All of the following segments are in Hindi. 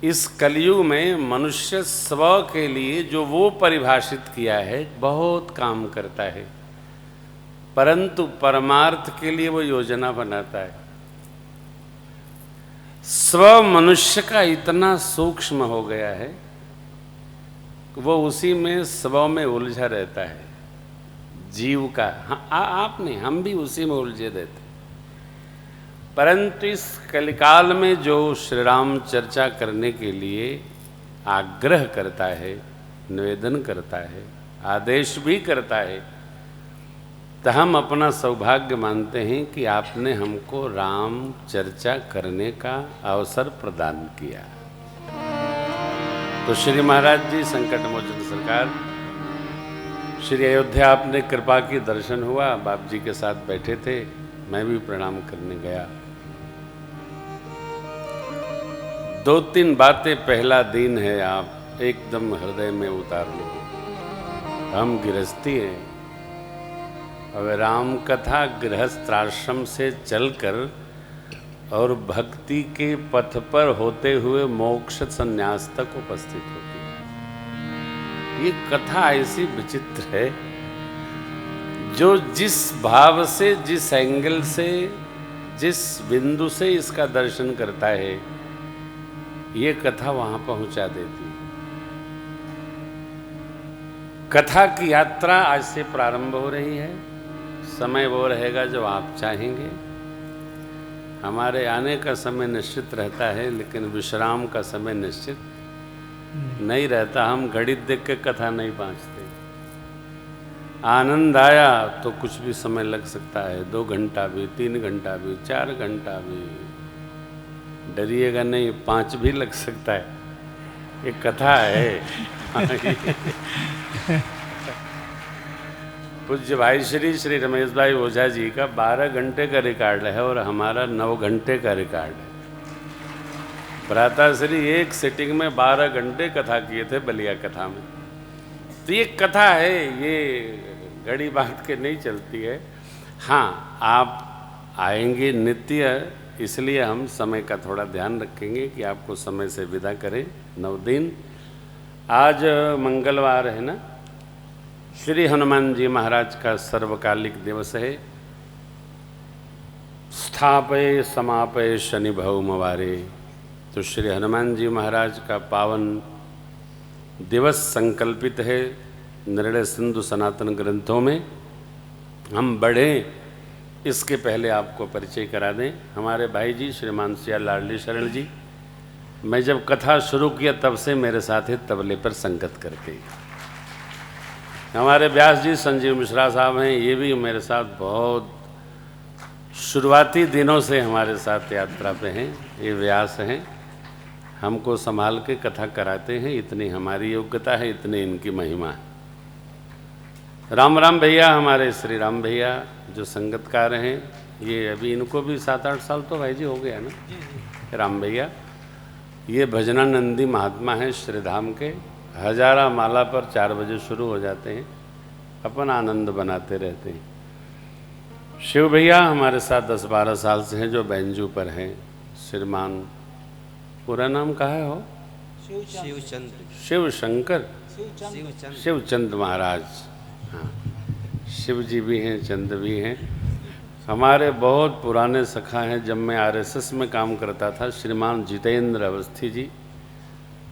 इस कलयुग में मनुष्य स्व के लिए जो वो परिभाषित किया है बहुत काम करता है, परंतु परमार्थ के लिए वो योजना बनाता है। स्व मनुष्य का इतना सूक्ष्म हो गया है, वो उसी में स्व में उलझा रहता है जीव का। हाँ, आप नहीं, हम भी उसी में उलझे रहते। परंतु इस कलिकाल में जो श्री राम चर्चा करने के लिए आग्रह करता है, निवेदन करता है, आदेश भी करता है, तो हम अपना सौभाग्य मानते हैं कि आपने हमको राम चर्चा करने का अवसर प्रदान किया। तो श्री महाराज जी संकट मोचन सरकार, श्री अयोध्या आपने कृपा की, दर्शन हुआ, बाप जी के साथ बैठे थे, मैं भी प्रणाम करने गया। 2-3 बातें, पहला दिन है, आप एकदम हृदय में उतार लो। हम गृहस्थी हैं, अब राम कथा गृहस्थाश्रम से चलकर और भक्ति के पथ पर होते हुए मोक्ष संन्यास तक उपस्थित होती है। ये कथा ऐसी विचित्र है, जो जिस भाव से, जिस एंगल से, जिस बिंदु से इसका दर्शन करता है, ये कथा वहां पहुंचा देती है। कथा की यात्रा आज से प्रारंभ हो रही है। समय वो रहेगा जो आप चाहेंगे। हमारे आने का समय निश्चित रहता है, लेकिन विश्राम का समय निश्चित नहीं रहता। हम घड़ी देख के कथा नहीं पहुंचते। आनंद आया तो कुछ भी समय लग सकता है, 2 घंटा भी, 3 घंटा भी, 4 घंटा भी, डरिएगा नहीं, 5 भी लग सकता है। ये कथा है। पूज्य भाई श्री रमेश भाई ओझा जी का 12 घंटे का रिकॉर्ड है और हमारा 9 घंटे का रिकॉर्ड है। भ्राताश्री एक सिटिंग में 12 घंटे कथा किए थे बलिया कथा में। तो ये कथा है, ये घड़ी बात के नहीं चलती है। हाँ, आप आएंगे नित्य, इसलिए हम समय का थोड़ा ध्यान रखेंगे कि आपको समय से विदा करें। 9 दिन, आज मंगलवार है ना, श्री हनुमान जी महाराज का सर्वकालिक दिवस है। स्थापय समापय शनि भौमवारे। तो श्री हनुमान जी महाराज का पावन दिवस संकल्पित है निर्णय सिंधु सनातन ग्रंथों में। हम बढ़ें इसके पहले आपको परिचय करा दें। हमारे भाई जी श्रीमान सिया लाडली शरण जी, मैं जब कथा शुरू किया तब से मेरे साथ ही तबले पर संगत करके। हमारे व्यास जी संजीव मिश्रा साहब हैं, ये भी मेरे साथ बहुत शुरुआती दिनों से हमारे साथ यात्रा पे हैं। ये व्यास हैं, हमको संभाल के कथा कराते हैं। इतनी हमारी योग्यता है, इतनी इनकी महिमा है। राम राम भैया, हमारे श्री राम भैया जो संगतकार हैं, ये अभी इनको भी 7-8 साल तो भाई जी हो गया ना। राम भैया ये भजनानंदी महात्मा हैं श्रीधाम के। हजारा माला पर 4 बजे शुरू हो जाते हैं, अपन आनंद बनाते रहते हैं। शिव भैया हमारे साथ 10-12 साल से हैं, जो बैंजू पर हैं। श्रीमान, पूरा नाम कहा है हो? शिव शंकर, शिवचंद महाराज। हाँ, शिव जी भी हैं, चंद भी हैं। हमारे बहुत पुराने सखा हैं। जब मैं आरएसएस में काम करता था, श्रीमान जितेंद्र अवस्थी जी,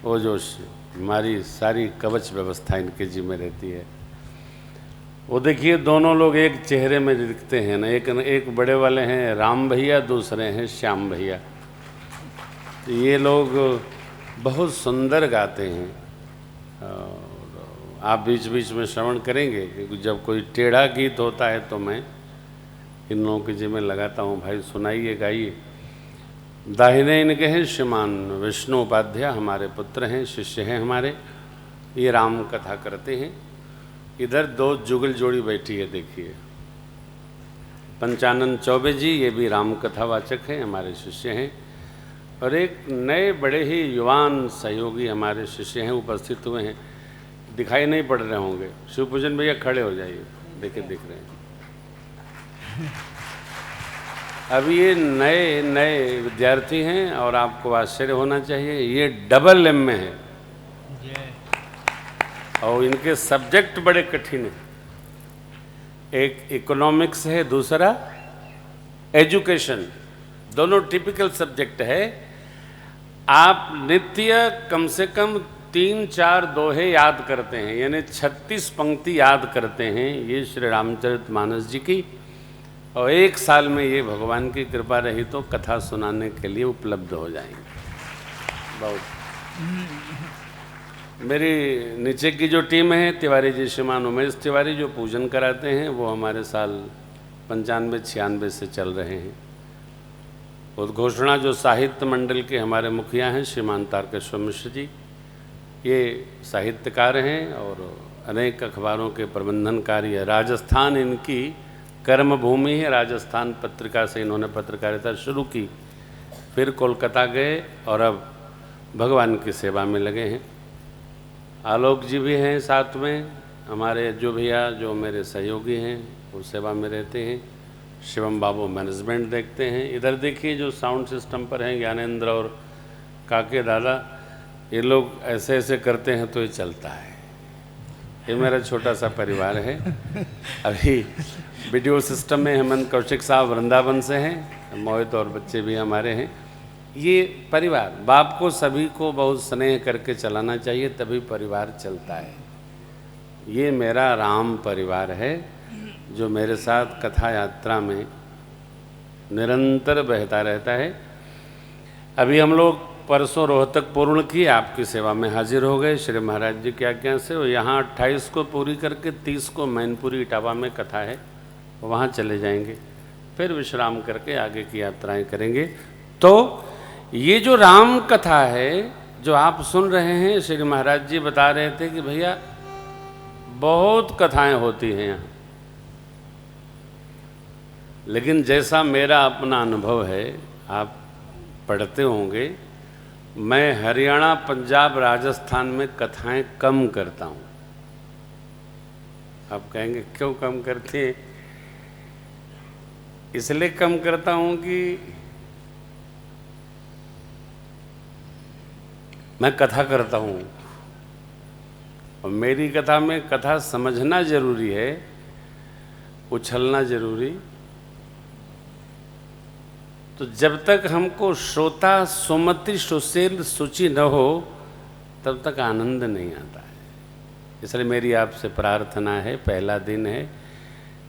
वो जो हमारी सारी कवच व्यवस्था इनके जी में रहती है। वो देखिए, दोनों लोग एक चेहरे में दिखते हैं ना। एक बड़े वाले हैं राम भैया, दूसरे हैं श्याम भैया। तो ये लोग बहुत सुंदर गाते हैं। आप बीच बीच में श्रवण करेंगे, क्योंकि जब कोई टेढ़ा गीत होता है तो मैं इन लोगों के जी में लगाता हूँ, भाई सुनाइए, गाइए। दाहिने इनके हैं श्रीमान विष्णु उपाध्याय, हमारे पुत्र हैं, शिष्य हैं हमारे। ये राम कथा करते हैं। इधर 2 जुगल जोड़ी बैठी है, देखिए, पंचानन चौबे जी, ये भी राम कथावाचक हैं, हमारे शिष्य हैं। और एक नए बड़े ही युवान सहयोगी हमारे शिष्य हैं, उपस्थित हुए हैं, दिखाई नहीं पड़ रहे होंगे। शिवपूजन भैया खड़े हो जाइए, देखे दिख रहे हैं। अब ये नए नए विद्यार्थी हैं और आपको आश्चर्य होना चाहिए, ये डबल एम में है और इनके सब्जेक्ट बड़े कठिन हैं। एक इकोनॉमिक्स है, दूसरा एजुकेशन, दोनों टिपिकल सब्जेक्ट है। आप नित्य कम से कम 3-4 दोहे याद करते हैं, यानी 36 पंक्ति याद करते हैं ये श्री रामचरितमानस जी की, और 1 साल में ये भगवान की कृपा रही तो कथा सुनाने के लिए उपलब्ध हो जाएंगे। बहुत मेरी नीचे की जो टीम है, तिवारी जी, श्रीमान उमेश तिवारी जो पूजन कराते हैं, वो हमारे साल 95-96 से चल रहे हैं। उद्घोषणा जो साहित्य मंडल के हमारे मुखिया हैं श्रीमान तारकेश्वर मिश्र जी, ये साहित्यकार हैं और अनेक अखबारों के प्रबंधन कार्य। राजस्थान इनकी कर्मभूमि है, राजस्थान पत्रिका से इन्होंने पत्रकारिता शुरू की, फिर कोलकाता गए और अब भगवान की सेवा में लगे हैं। आलोक जी भी हैं साथ में, हमारे जो भैया जो मेरे सहयोगी हैं वो सेवा में रहते हैं। शिवम बाबू मैनेजमेंट देखते हैं। इधर देखिए जो साउंड सिस्टम पर हैं ज्ञानेंद्र और काके दादा, ये लोग ऐसे ऐसे करते हैं तो ये चलता है। ये मेरा छोटा सा परिवार है। अभी वीडियो सिस्टम में हेमंत कौशिक साहब वृंदावन से हैं, मोहित और बच्चे भी हमारे हैं। ये परिवार, बाप को सभी को बहुत स्नेह करके चलाना चाहिए, तभी परिवार चलता है। ये मेरा राम परिवार है जो मेरे साथ कथा यात्रा में निरंतर बहता रहता है। अभी हम लोग परसों रोहतक पूर्ण की आपकी सेवा में हाजिर हो गए श्री महाराज जी की आज्ञा से। और यहाँ 28 को पूरी करके 30 को मैनपुरी इटावा में कथा है, वहाँ चले जाएंगे, फिर विश्राम करके आगे की यात्राएं करेंगे। तो ये जो राम कथा है जो आप सुन रहे हैं, श्री महाराज जी बता रहे थे कि भैया बहुत कथाएं होती हैं यहाँ, लेकिन जैसा मेरा अपना अनुभव है, आप पढ़ते होंगे, मैं हरियाणा, पंजाब, राजस्थान में कथाएं कम करता हूँ। आप कहेंगे क्यों कम करते हैं? इसलिए कम करता हूँ कि मैं कथा करता हूँ और मेरी कथा में कथा समझना जरूरी है, उछलना जरूरी। तो जब तक हमको श्रोता सुमति सुशील सूची न हो तब तक आनंद नहीं आता है। इसलिए मेरी आपसे प्रार्थना है, पहला दिन है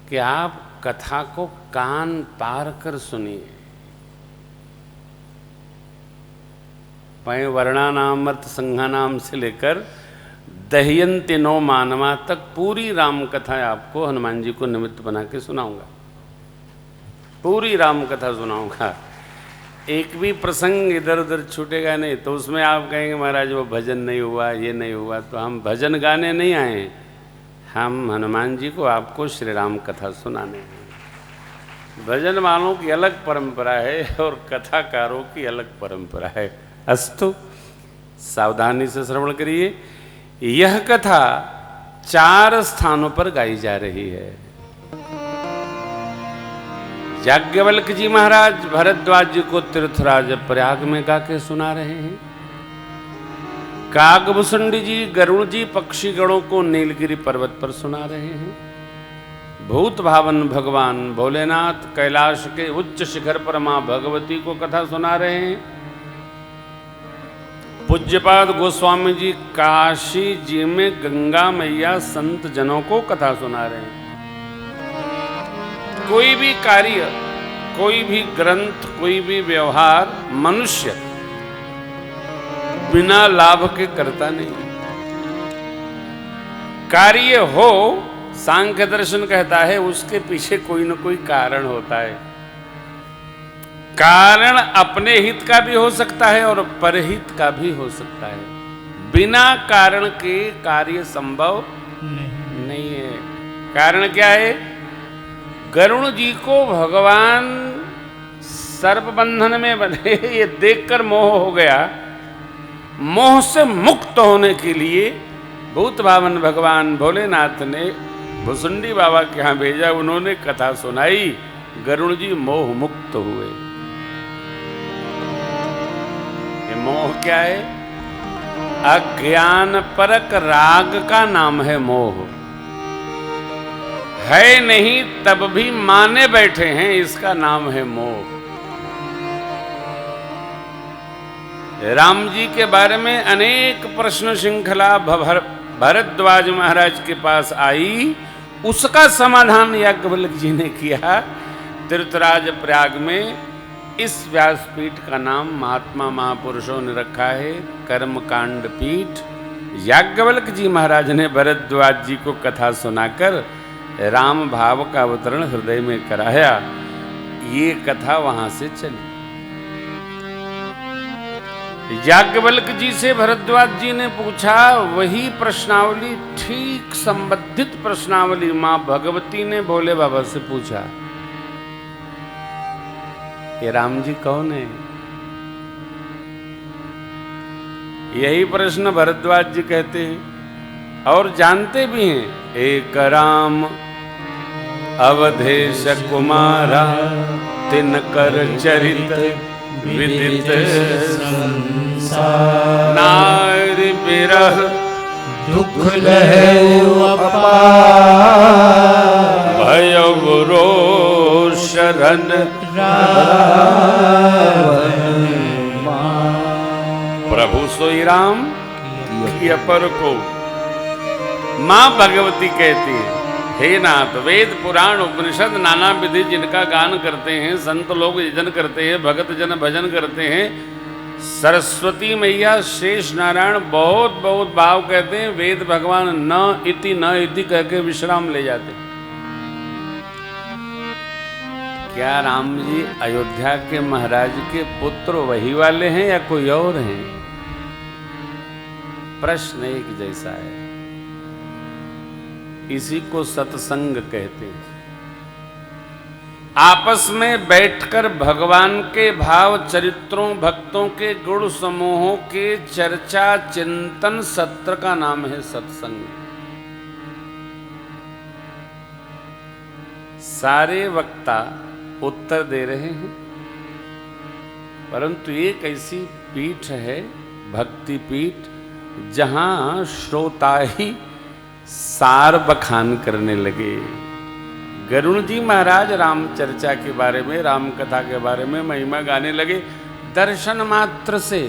कि आप कथा को कान पार कर सुनिए। पय वर्णानामर्थ संघानाम से लेकर दह्यन्ति नो मानवा तक पूरी राम कथा आपको हनुमान जी को निमित्त बना के सुनाऊंगा, पूरी राम कथा सुनाऊंगा। एक भी प्रसंग इधर उधर छूटेगा नहीं। तो उसमें आप कहेंगे महाराज वो भजन नहीं हुआ, ये नहीं हुआ, तो हम भजन गाने नहीं आए, हम हनुमान जी को आपको श्री राम कथा सुनाने हैं। भजन वालों की अलग परंपरा है और कथाकारों की अलग परंपरा है। अस्तु, सावधानी से श्रवण करिए। यह कथा 4 स्थानों पर गाई जा रही है। याज्ञवल्क्य जी महाराज भरद्वाज जी को तीर्थराज प्रयाग में गा के सुना रहे हैं। काकभूषुंडी जी, गरुड़ जी पक्षी गणों को नीलगिरी पर्वत पर सुना रहे हैं। भूत भावन भगवान भोलेनाथ कैलाश के उच्च शिखर पर मां भगवती को कथा सुना रहे हैं। पूज्यपाद गोस्वामी जी काशी जी में गंगा मैया संत जनों को कथा सुना रहे हैं। कोई भी कार्य, कोई भी ग्रंथ, कोई भी व्यवहार मनुष्य बिना लाभ के करता नहीं। कार्य हो, सांख्य दर्शन कहता है, उसके पीछे कोई न कोई कारण होता है। कारण अपने हित का भी हो सकता है और परहित का भी हो सकता है। बिना कारण के कार्य संभव नहीं है। कारण क्या है? गरुड़ जी को भगवान सर्प बंधन में बंधे ये देखकर मोह हो गया। मोह से मुक्त होने के लिए भूत भावन भगवान भोलेनाथ ने भुसुंडी बाबा के यहाँ भेजा। उन्होंने कथा सुनाई गरुड़ जी मोह मुक्त हुए। ये मोह क्या है? अज्ञान परक राग का नाम है मोह। है नहीं तब भी माने बैठे हैं, इसका नाम है मोह। राम जी के बारे में अनेक प्रश्न श्रृंखला भरद्वाज महाराज के पास आई, उसका समाधान याज्ञवल्क्य जी ने किया। तीर्थराज प्रयाग में इस व्यासपीठ का नाम महात्मा महापुरुषों ने रखा है कर्मकांड पीठ। याज्ञवल्क्य जी महाराज ने भरद्वाज जी को कथा सुनाकर राम भाव का अवतरण हृदय में कराया। ये कथा वहां से चली। याज्ञवल्क्य जी से भरद्वाज जी ने पूछा, वही प्रश्नावली, ठीक संबंधित प्रश्नावली मां भगवती ने भोले बाबा से पूछा, ये राम जी कौन है? यही प्रश्न भरद्वाज जी कहते हैं और जानते भी हैं। एक राम अवधेश कुमारा, तिनकर चरित विदित नारी बिरह दुख लहे भयव रो शरण प्रभु सोई राम की अपर को। मां भगवती कहती है, हे नाथ, वेद पुराण उपनिषद नाना विधि जिनका गान करते हैं, संत लोग यजन करते हैं, भगत जन भजन करते हैं, सरस्वती मैया शेष नारायण बहुत बहुत भाव कहते हैं, वेद भगवान न इति कह के विश्राम ले जाते हैं। क्या राम जी अयोध्या के महाराज के पुत्र वही वाले हैं या कोई और हैं? प्रश्न एक जैसा है। इसी को सत्संग कहते हैं। आपस में बैठकर भगवान के भाव चरित्रों, भक्तों के गुण समूहों के चर्चा चिंतन सत्र का नाम है सत्संग। सारे वक्ता उत्तर दे रहे हैं, परंतु एक ऐसी पीठ है, भक्ति पीठ, जहां श्रोता ही सार बखान करने लगे। गरुड़ जी महाराज राम चर्चा के बारे में, राम कथा के बारे में महिमा गाने लगे। दर्शन मात्र से